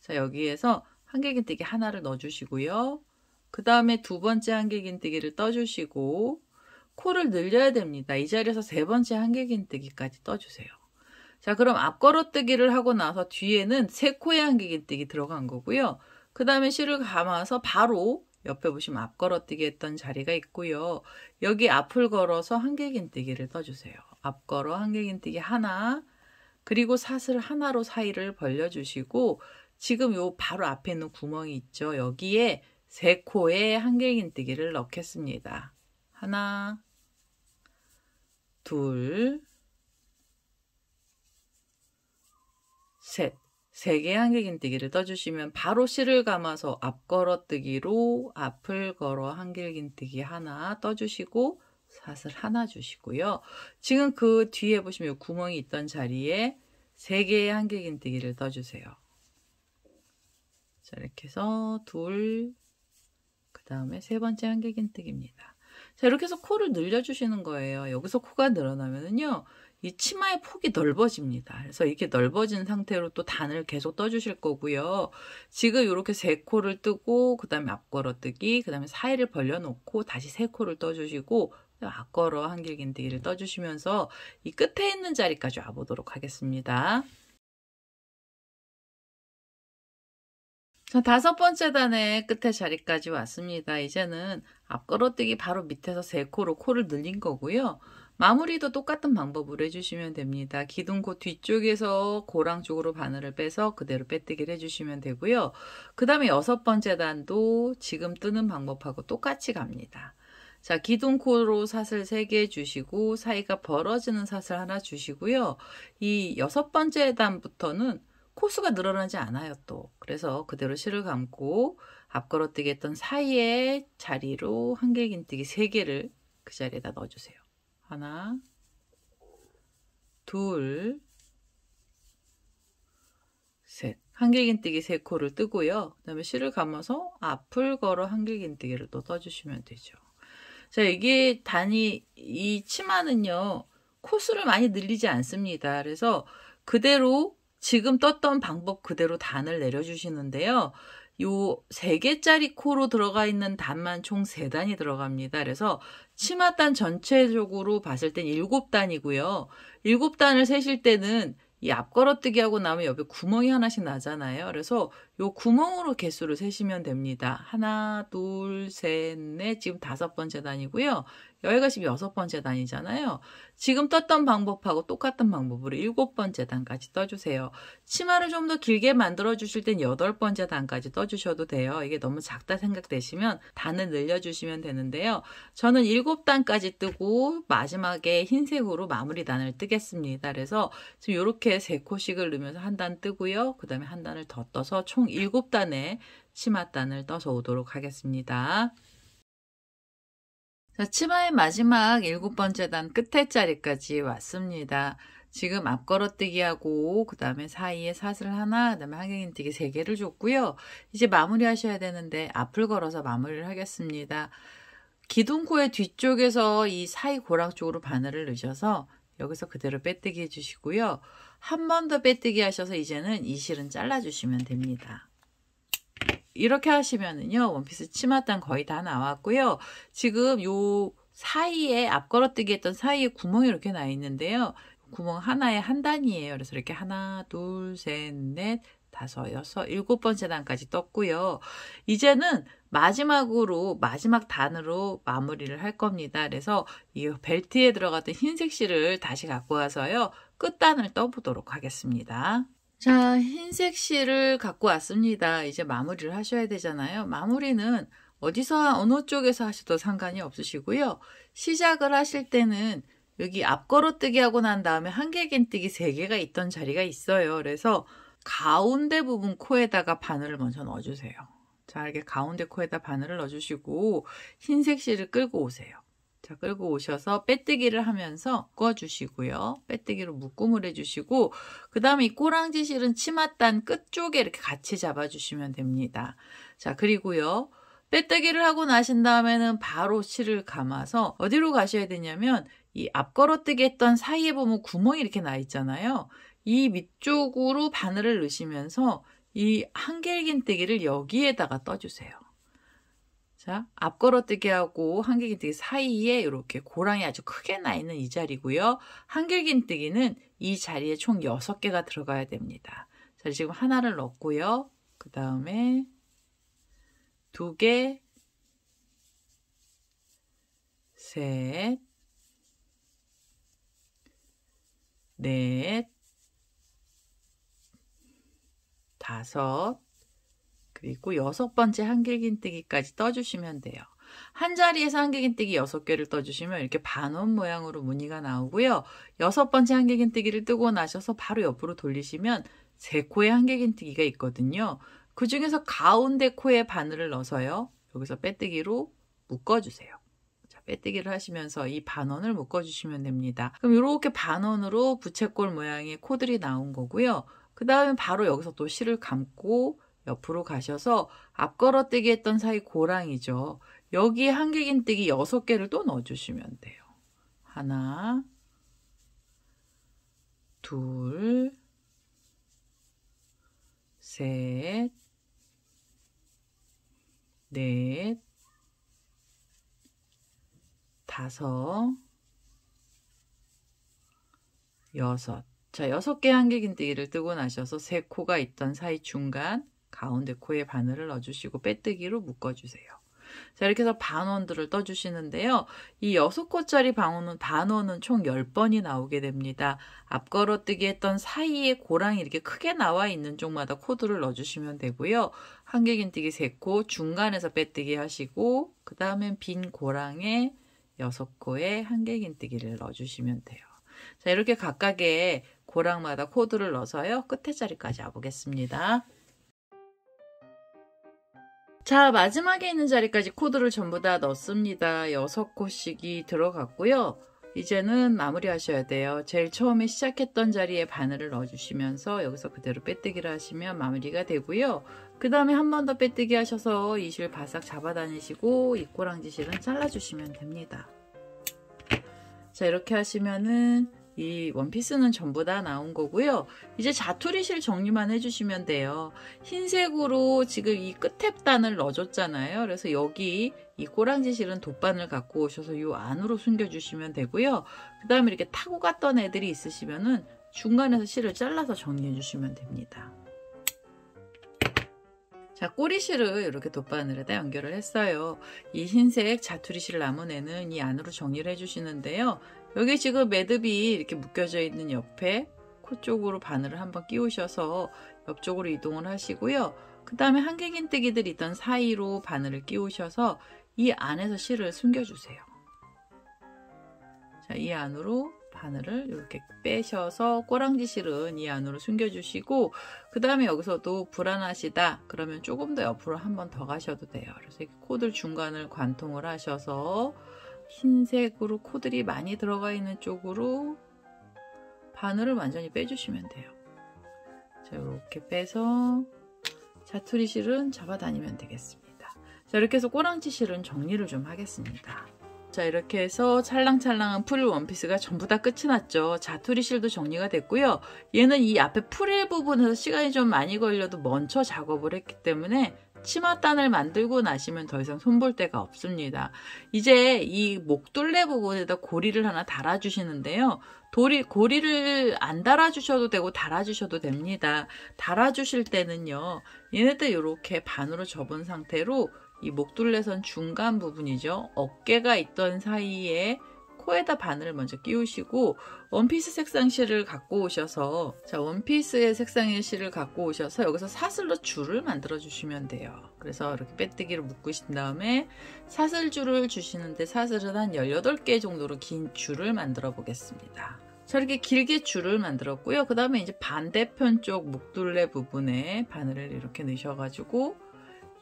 자, 여기에서 한길긴뜨기 하나를 넣어주시고요. 그 다음에 두 번째 한길긴뜨기를 떠주시고 코를 늘려야 됩니다. 이 자리에서 세 번째 한길긴뜨기까지 떠주세요. 자, 그럼 앞걸어뜨기를 하고 나서 뒤에는 세 코의 한길긴뜨기 들어간 거고요. 그 다음에 실을 감아서 바로 옆에 보시면 앞걸어뜨기 했던 자리가 있고요. 여기 앞을 걸어서 한길긴뜨기를 떠주세요. 앞걸어 한길긴뜨기 하나, 그리고 사슬 하나로 사이를 벌려주시고 지금 요 바로 앞에 있는 구멍이 있죠. 여기에 세 코의 한길긴뜨기를 넣겠습니다. 하나, 둘, 셋. 3개의 한길긴뜨기를 떠주시면 바로 실을 감아서 앞걸어뜨기로 앞을 걸어 한길긴뜨기 하나 떠주시고 사슬 하나 주시고요. 지금 그 뒤에 보시면 구멍이 있던 자리에 3개의 한길긴뜨기를 떠주세요. 자, 이렇게 해서 둘, 그 다음에 세 번째 한길긴뜨기입니다. 자, 이렇게 해서 코를 늘려주시는 거예요. 여기서 코가 늘어나면은요, 이 치마의 폭이 넓어집니다. 그래서 이렇게 넓어진 상태로 또 단을 계속 떠주실 거고요. 지금 이렇게 세 코를 뜨고 그 다음에 앞걸어뜨기, 그 다음에 사이를 벌려놓고 다시 세 코를 떠주시고 앞걸어 한길긴뜨기를 떠주시면서 이 끝에 있는 자리까지 와보도록 하겠습니다. 자, 다섯 번째 단의 끝에 자리까지 왔습니다. 이제는 앞걸어뜨기 바로 밑에서 세 코로 코를 늘린 거고요. 마무리도 똑같은 방법으로 해주시면 됩니다. 기둥코 뒤쪽에서 고랑 쪽으로 바늘을 빼서 그대로 빼뜨기를 해주시면 되고요. 그 다음에 여섯 번째 단도 지금 뜨는 방법하고 똑같이 갑니다. 자, 기둥코로 사슬 3개 주시고 사이가 벌어지는 사슬 하나 주시고요. 이 여섯 번째 단부터는 코수가 늘어나지 않아요 또. 그래서 그대로 실을 감고 앞걸어뜨기 했던 사이의 자리로 한길긴뜨기 3개를 그 자리에다 넣어주세요. 하나, 둘, 셋. 한길긴뜨기 3코를 뜨고요. 그 다음에 실을 감아서 앞을 걸어 한길긴뜨기를 또 떠주시면 되죠. 자, 이게 단이 이 치마는요 코수를 많이 늘리지 않습니다. 그래서 그대로 지금 떴던 방법 그대로 단을 내려주시는데요. 요 3개짜리 코로 들어가 있는 단만 총 3단이 들어갑니다. 그래서 치마단 전체적으로 봤을 땐 7단이고요. 7단을 세실 때는 이 앞걸어뜨기 하고 나면 옆에 구멍이 하나씩 나잖아요. 그래서 요 구멍으로 개수를 세시면 됩니다. 하나, 둘, 셋, 넷. 지금 5번째 단이고요. 여기가 지금 6번째 단이잖아요. 지금 떴던 방법하고 똑같은 방법으로 7번째 단까지 떠주세요. 치마를 좀 더 길게 만들어 주실 땐 8번째 단까지 떠주셔도 돼요. 이게 너무 작다 생각되시면 단을 늘려주시면 되는데요. 저는 7단까지 뜨고 마지막에 흰색으로 마무리 단을 뜨겠습니다. 그래서 지금 이렇게 3코씩을 넣으면서 한 단 뜨고요. 그 다음에 한 단을 더 떠서 총 7단의 치마단을 떠서 오도록 하겠습니다. 자, 치마의 마지막 7번째 단 끝에 자리까지 왔습니다. 지금 앞걸어뜨기하고 그 다음에 사이에 사슬 하나, 그 다음에 한길긴뜨기 3개를 줬고요. 이제 마무리 하셔야 되는데 앞을 걸어서 마무리를 하겠습니다. 기둥코의 뒤쪽에서 이 사이 고랑 쪽으로 바늘을 넣으셔서 여기서 그대로 빼뜨기 해주시고요. 한 번 더 빼뜨기 하셔서 이제는 이 실은 잘라주시면 됩니다. 이렇게 하시면은요, 원피스 치맛단 거의 다 나왔고요. 지금 요 사이에 앞걸어뜨기 했던 사이에 구멍이 이렇게 나 있는데요. 구멍 하나에 한 단이에요. 그래서 이렇게 하나, 둘, 셋, 넷, 다섯, 여섯, 일곱 번째 단까지 떴고요. 이제는 마지막으로 마지막 단으로 마무리를 할 겁니다. 그래서 이 벨트에 들어갔던 흰색 실을 다시 갖고 와서요. 끝단을 떠보도록 하겠습니다. 자, 흰색 실을 갖고 왔습니다. 이제 마무리를 하셔야 되잖아요. 마무리는 어디서 어느 쪽에서 하셔도 상관이 없으시고요. 시작을 하실 때는 여기 앞걸어뜨기 하고 난 다음에 한길긴뜨기 3개가 있던 자리가 있어요. 그래서 가운데 부분 코에다가 바늘을 먼저 넣어주세요. 자, 이렇게 가운데 코에다 바늘을 넣어주시고 흰색 실을 끌고 오세요. 자, 끌고 오셔서 빼뜨기를 하면서 묶어주시고요. 빼뜨기로 묶음을 해주시고 그 다음에 이 꼬랑지 실은 치맛단 끝쪽에 이렇게 같이 잡아주시면 됩니다. 자, 그리고요. 빼뜨기를 하고 나신 다음에는 바로 실을 감아서 어디로 가셔야 되냐면 이 앞걸어뜨기 했던 사이에 보면 구멍이 이렇게 나 있잖아요. 이 밑쪽으로 바늘을 넣으시면서 이 한길긴뜨기를 여기에다가 떠주세요. 자, 앞걸어뜨기하고 한길긴뜨기 사이에 이렇게 고랑이 아주 크게 나 있는 이 자리고요. 한길긴뜨기는 이 자리에 총 6개가 들어가야 됩니다. 자, 지금 하나를 넣었고요. 그 다음에 2개, 셋, 넷, 5, 그리고 6번째 한길긴뜨기까지 떠주시면 돼요. 한 자리에서 한길긴뜨기 6개를 떠주시면 이렇게 반원 모양으로 무늬가 나오고요. 6번째 한길긴뜨기를 뜨고 나셔서 바로 옆으로 돌리시면 3코의 한길긴뜨기가 있거든요. 그 중에서 가운데 코에 바늘을 넣어서요. 여기서 빼뜨기로 묶어주세요. 자, 빼뜨기를 하시면서 이 반원을 묶어주시면 됩니다. 그럼 이렇게 반원으로 부채꼴 모양의 코들이 나온 거고요. 그 다음에 바로 여기서 또 실을 감고 옆으로 가셔서 앞걸어뜨기 했던 사이 고랑이죠. 여기에 한길긴뜨기 6개를 또 넣어주시면 돼요. 하나, 둘, 셋, 넷, 5, 6. 자, 6개 한길긴뜨기를 뜨고 나셔서 3코가 있던 사이 중간 가운데 코에 바늘을 넣어주시고 빼뜨기로 묶어주세요. 자, 이렇게 해서 반원들을 떠주시는데요. 이 6코짜리 반원은 총 10번이 나오게 됩니다. 앞걸어뜨기 했던 사이에 고랑이 이렇게 크게 나와 있는 쪽마다 코드를 넣어주시면 되고요. 한길긴뜨기 3코, 중간에서 빼뜨기 하시고 그 다음엔 빈 고랑에 6코에 한길긴뜨기를 넣어주시면 돼요. 자, 이렇게 각각의 고랑마다 코드를 넣어서요. 끝에 자리까지 와보겠습니다. 자, 마지막에 있는 자리까지 코드를 전부 다 넣습니다. 6코씩이 들어갔고요. 이제는 마무리 하셔야 돼요. 제일 처음에 시작했던 자리에 바늘을 넣어주시면서 여기서 그대로 빼뜨기를 하시면 마무리가 되고요. 그 다음에 한 번 더 빼뜨기 하셔서 이 실 바싹 잡아 다니시고 이 꼬랑지 실은 잘라주시면 됩니다. 자, 이렇게 하시면은 이 원피스는 전부 다 나온 거고요. 이제 자투리 실 정리만 해주시면 돼요. 흰색으로 지금 이 끝에 단을 넣어줬잖아요. 그래서 여기 이 꼬랑지 실은 돗바늘 갖고 오셔서 이 안으로 숨겨주시면 되고요. 그 다음에 이렇게 타고 갔던 애들이 있으시면은 중간에서 실을 잘라서 정리해 주시면 됩니다. 자, 꼬리실을 이렇게 돗바늘에다 연결을 했어요. 이 흰색 자투리실 남은 애는 이 안으로 정리를 해주시는데요. 여기 지금 매듭이 이렇게 묶여져 있는 옆에 코 쪽으로 바늘을 한번 끼우셔서 옆쪽으로 이동을 하시고요. 그 다음에 한길긴뜨기들이 있던 사이로 바늘을 끼우셔서 이 안에서 실을 숨겨주세요. 자, 이 안으로 바늘을 이렇게 빼셔서 꼬랑지 실은 이 안으로 숨겨주시고 그 다음에 여기서도 불안하시다 그러면 조금 더 옆으로 한 번 더 가셔도 돼요. 그래서 이렇게 코들 중간을 관통을 하셔서 흰색으로 코들이 많이 들어가 있는 쪽으로 바늘을 완전히 빼주시면 돼요. 자, 이렇게 빼서 자투리 실은 잡아다니면 되겠습니다. 자, 이렇게 해서 꼬랑지 실은 정리를 좀 하겠습니다. 자, 이렇게 해서 찰랑찰랑한 프릴 원피스가 전부 다 끝이 났죠. 자투리 실도 정리가 됐고요. 얘는 이 앞에 프릴 부분에서 시간이 좀 많이 걸려도 먼저 작업을 했기 때문에 치마단을 만들고 나시면 더 이상 손볼 데가 없습니다. 이제 이 목둘레 부분에다 고리를 하나 달아주시는데요. 고리를 안 달아주셔도 되고 달아주셔도 됩니다. 달아주실 때는요. 얘네들 이렇게 반으로 접은 상태로 이 목둘레선 중간 부분이죠. 어깨가 있던 사이에 코에다 바늘을 먼저 끼우시고 원피스 색상실을 갖고 오셔서 자, 원피스의 색상의 실을 갖고 오셔서 여기서 사슬로 줄을 만들어 주시면 돼요. 그래서 이렇게 빼뜨기로 묶으신 다음에 사슬줄을 주시는데 사슬은 한 18개 정도로 긴 줄을 만들어 보겠습니다. 자, 이렇게 길게 줄을 만들었고요. 그 다음에 이제 반대편 쪽 목둘레 부분에 바늘을 이렇게 넣으셔가지고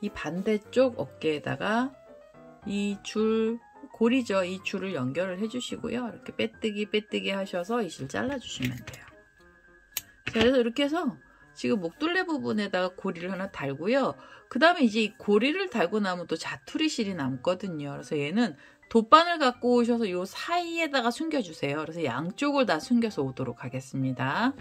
이 반대쪽 어깨에다가 이 줄, 고리죠. 이 줄을 연결을 해주시고요. 이렇게 빼뜨기 하셔서 이 실 잘라주시면 돼요. 자, 그래서 이렇게 해서 지금 목둘레 부분에다가 고리를 하나 달고요. 그 다음에 이제 이 고리를 달고 나면 또 자투리 실이 남거든요. 그래서 얘는 돗바늘 갖고 오셔서 이 사이에다가 숨겨주세요. 그래서 양쪽을 다 숨겨서 오도록 하겠습니다.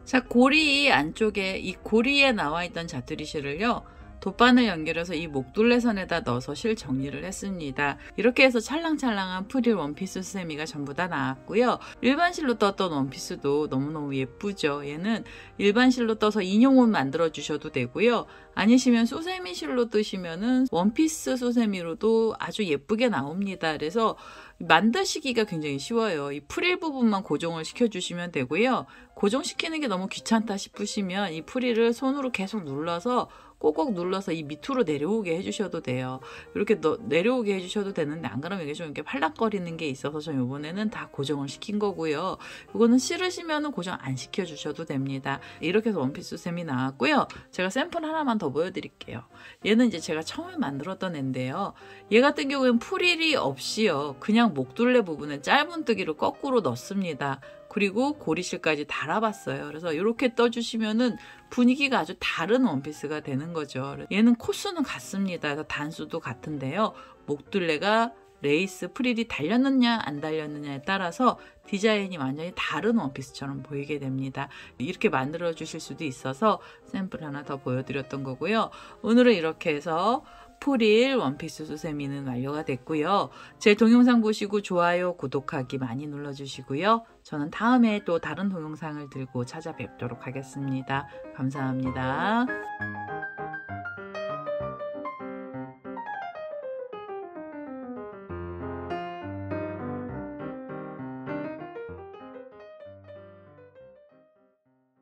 자, 고리 안쪽에 이 고리에 나와 있던 자투리 실을요. 돗바늘 연결해서 이 목둘레선에다 넣어서 실 정리를 했습니다. 이렇게 해서 찰랑찰랑한 프릴 원피스 수세미가 전부 다 나왔고요. 일반 실로 떴던 원피스도 너무너무 예쁘죠. 얘는 일반 실로 떠서 인용옷 만들어 주셔도 되고요. 아니시면 수세미 실로 뜨시면은 원피스 수세미로도 아주 예쁘게 나옵니다. 그래서 만드시기가 굉장히 쉬워요. 이 프릴 부분만 고정을 시켜주시면 되고요. 고정시키는 게 너무 귀찮다 싶으시면 이 프릴을 손으로 계속 눌러서 꼭꼭 눌러서 이 밑으로 내려오게 해주셔도 돼요. 이렇게 내려오게 해주셔도 되는데 안 그러면 이게 좀 이렇게 팔락거리는 게 있어서 저 이번에는 다 고정을 시킨 거고요. 이거는 싫으시면 고정 안 시켜주셔도 됩니다. 이렇게 해서 원피스 셈이 나왔고요. 제가 샘플 하나만 더 보여드릴게요. 얘는 이제 제가 처음에 만들었던 애인데요. 얘 같은 경우에는 프릴이 없이요. 그냥 목둘레 부분에 짧은뜨기로 거꾸로 넣습니다. 그리고 고리실까지 달아봤어요. 그래서 이렇게 떠주시면은 분위기가 아주 다른 원피스가 되는 거죠. 얘는 코수는 같습니다. 그래서 단수도 같은데요. 목둘레가 레이스 프릴이 달렸느냐 안 달렸느냐에 따라서 디자인이 완전히 다른 원피스처럼 보이게 됩니다. 이렇게 만들어 주실 수도 있어서 샘플 하나 더 보여드렸던 거고요. 오늘은 이렇게 해서 프릴 원피스 수세미는 완료가 됐고요. 제 동영상 보시고 좋아요, 구독하기 많이 눌러주시고요. 저는 다음에 또 다른 동영상을 들고 찾아뵙도록 하겠습니다. 감사합니다.